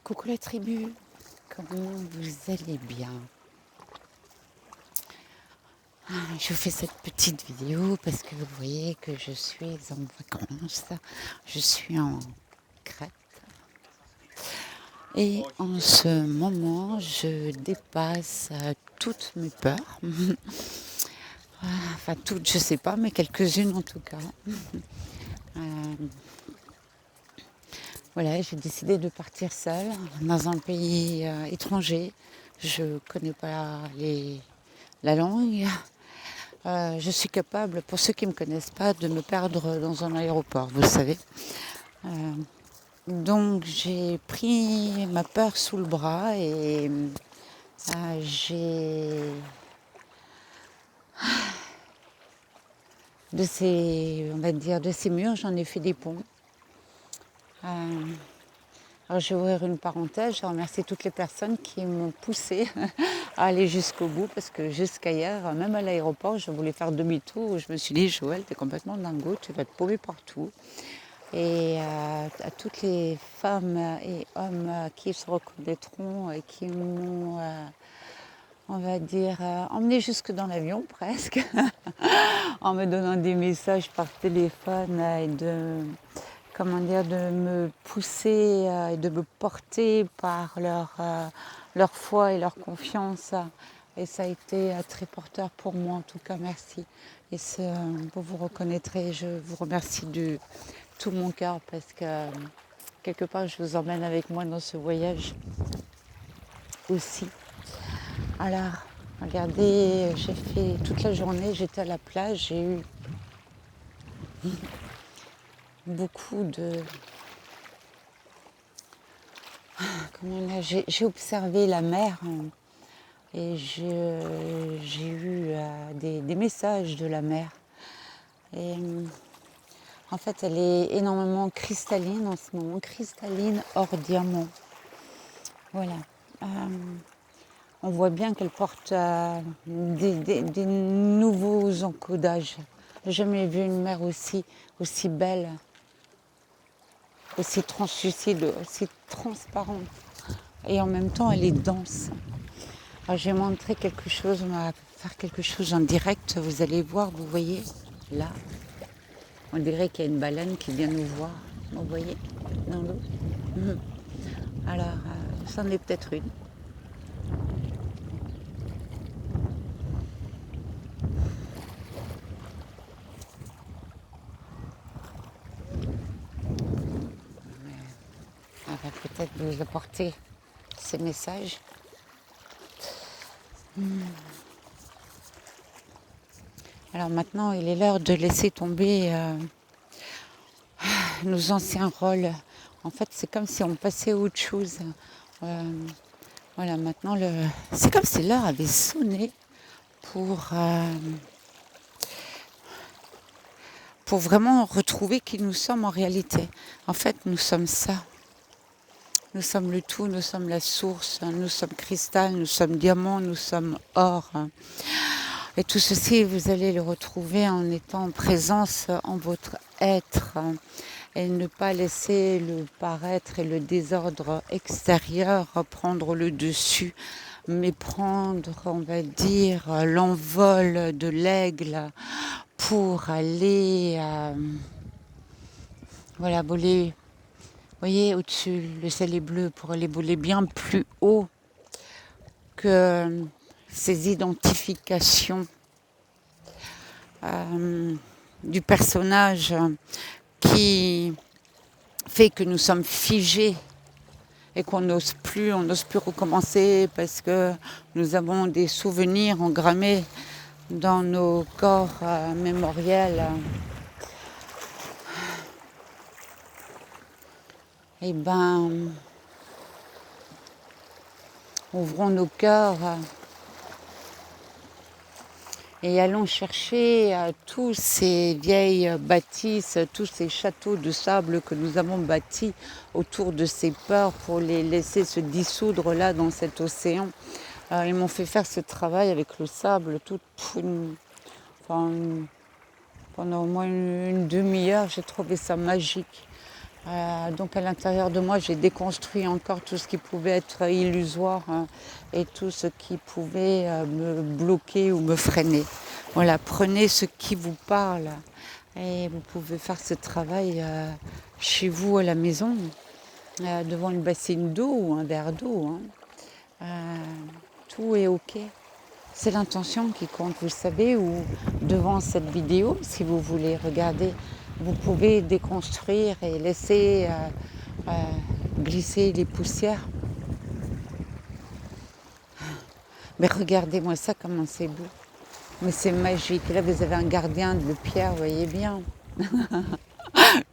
Coucou la tribu, comment vous allez bien? Je vous fais cette petite vidéo parce que vous voyez que je suis en vacances, je suis en Crète et en ce moment je dépasse toutes mes peurs, enfin toutes je sais pas mais quelques-unes en tout cas. Euh, voilà, j'ai décidé de partir seule dans un pays étranger, je connais pas la langue. Je suis capable, pour ceux qui ne me connaissent pas, de me perdre dans un aéroport, vous savez. Euh, donc j'ai pris ma peur sous le bras et j'ai on va dire, de ces murs, j'en ai fait des ponts. Euh, alors je vais ouvrir une parenthèse, je remercie toutes les personnes qui m'ont poussée à aller jusqu'au bout parce que jusqu'à hier, même à l'aéroport, je voulais faire demi-tour. Je me suis dit, Joël, t'es complètement dingo, tu vas te paumer partout. Et à toutes les femmes et hommes qui se reconnaîtront et qui m'ont, on va dire, emmené jusque dans l'avion presque, en me donnant des messages par téléphone et de me pousser et de me porter par leur foi et leur confiance. Et ça a été très porteur pour moi, en tout cas, merci. Et vous vous reconnaîtrez, je vous remercie de tout mon cœur parce que quelque part, je vous emmène avec moi dans ce voyage aussi. Alors, regardez, j'ai fait toute la journée, j'étais à la plage, j'ai eu beaucoup de... j'ai observé la mer et j'ai eu des messages de la mer. Et en fait, elle est énormément cristalline en ce moment, cristalline hors diamant. Voilà. On voit bien qu'elle porte des nouveaux encodages. J'ai jamais vu une mer aussi belle, aussi translucide, aussi transparente. Et en même temps, elle est dense. Alors, je vais montrer quelque chose, on va faire quelque chose en direct. Vous allez voir, vous voyez, là, on dirait qu'il y a une baleine qui vient nous voir. Vous voyez, dans l'eau. Alors, c'en est peut-être une. Elle va peut-être vous apporter ces messages. Alors maintenant, il est l'heure de laisser tomber nos anciens rôles. En fait, c'est comme si on passait à autre chose. Voilà, maintenant, c'est comme si l'heure avait sonné pour vraiment retrouver qui nous sommes en réalité. En fait, nous sommes ça. Nous sommes le tout, nous sommes la source, nous sommes cristal, nous sommes diamant, nous sommes or. Et tout ceci, vous allez le retrouver en étant en présence en votre être et ne pas laisser le paraître et le désordre extérieur prendre le dessus, mais prendre, on va dire, l'envol de l'aigle pour aller voler. Vous voyez, au-dessus, le ciel est bleu pour aller voler bien plus haut que ces identifications du personnage qui fait que nous sommes figés et qu'on on n'ose plus recommencer parce que nous avons des souvenirs engrammés dans nos corps mémoriels. Eh ben, ouvrons nos cœurs et allons chercher tous ces vieilles bâtisses, tous ces châteaux de sable que nous avons bâtis autour de ces peurs pour les laisser se dissoudre là dans cet océan. Ils m'ont fait faire ce travail avec le sable pendant au moins une demi-heure. J'ai trouvé ça magique. Donc à l'intérieur de moi, j'ai déconstruit encore tout ce qui pouvait être illusoire, hein, et tout ce qui pouvait me bloquer ou me freiner. Voilà, prenez ce qui vous parle et vous pouvez faire ce travail chez vous à la maison, devant une bassine d'eau ou un verre d'eau, hein. Tout est ok. C'est l'intention qui compte, vous le savez, ou devant cette vidéo, si vous voulez regarder, vous pouvez déconstruire et laisser glisser les poussières. Mais regardez-moi ça, comment c'est beau. Mais c'est magique. Là, vous avez un gardien de pierre, vous voyez bien.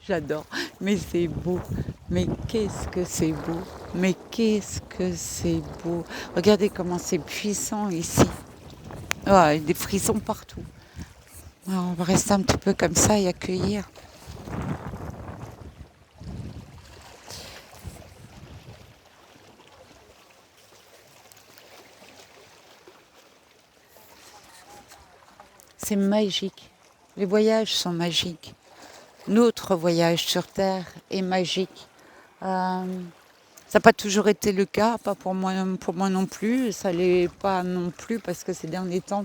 J'adore. Mais c'est beau. Mais qu'est-ce que c'est beau. Mais qu'est-ce que c'est beau. Regardez comment c'est puissant ici. Oh, des frissons partout. Alors, on va rester un petit peu comme ça et accueillir. C'est magique. Les voyages sont magiques. Notre voyage sur Terre est magique. Ça n'a pas toujours été le cas, pas pour moi non plus. Ça ne l'est pas non plus parce que ces derniers temps,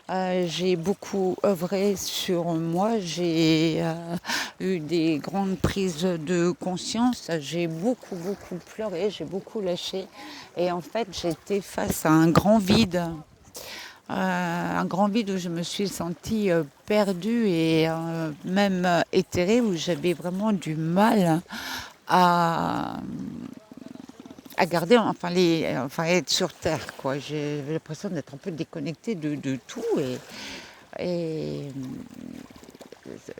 j'ai beaucoup œuvré sur moi. J'ai eu des grandes prises de conscience. J'ai beaucoup pleuré, j'ai beaucoup lâché. Et en fait, j'étais face à un grand vide. Un grand vide où je me suis sentie perdue et même éthérée, où j'avais vraiment du mal à, à garder, enfin être sur Terre, quoi. J'avais l'impression d'être un peu déconnectée de tout et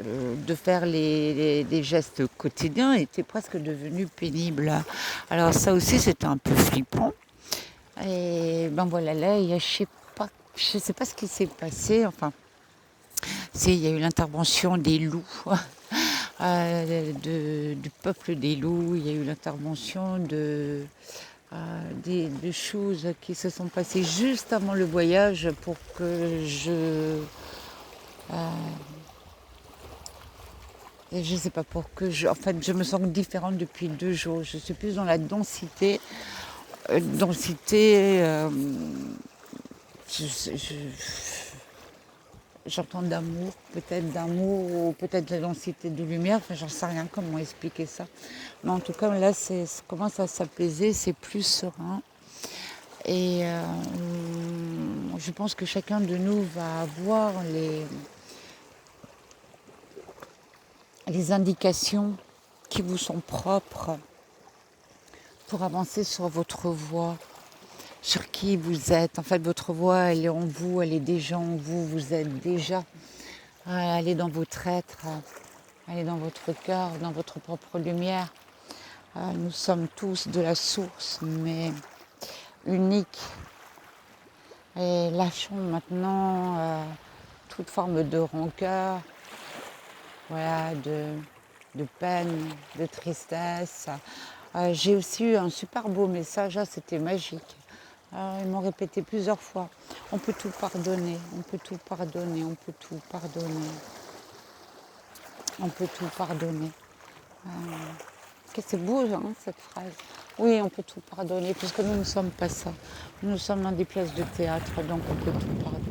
de faire les gestes quotidiens était presque devenu pénible. Alors ça aussi, c'était un peu flippant. Et ben voilà, là, je sais pas ce qui s'est passé. Enfin, il y a eu l'intervention des loups, du peuple des loups. Il y a eu l'intervention des choses qui se sont passées juste avant le voyage pour que je sais pas, en fait, je me sens différente depuis 2 jours. Je suis plus dans la densité, j'entends d'amour ou peut-être de la densité de lumière, enfin j'en sais rien comment expliquer ça. Mais en tout cas là ça commence à s'apaiser, c'est plus serein. Et je pense que chacun de nous va avoir les indications qui vous sont propres pour avancer sur votre voie, sur qui vous êtes. En fait, votre voix, elle est en vous, elle est déjà en vous, vous êtes déjà. Elle est dans votre être, elle est dans votre cœur, dans votre propre lumière. Nous sommes tous de la source, mais uniques. Et lâchons maintenant toute forme de rancœur, voilà, de peine, de tristesse. J'ai aussi eu un super beau message, c'était magique. Ils m'ont répété plusieurs fois, on peut tout pardonner, on peut tout pardonner, on peut tout pardonner. On peut tout pardonner. C'est beau, hein, cette phrase. Oui, on peut tout pardonner, puisque nous ne sommes pas ça. Nous sommes dans des pièces de théâtre, donc on peut tout pardonner.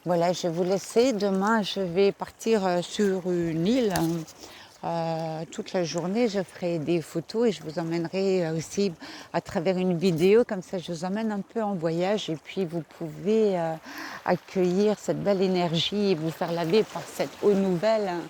Voilà, je vais vous laisser. Demain, je vais partir sur une île. Toute la journée, je ferai des photos et je vous emmènerai aussi à travers une vidéo. Comme ça, je vous emmène un peu en voyage et puis vous pouvez accueillir cette belle énergie et vous faire laver par cette eau nouvelle, hein,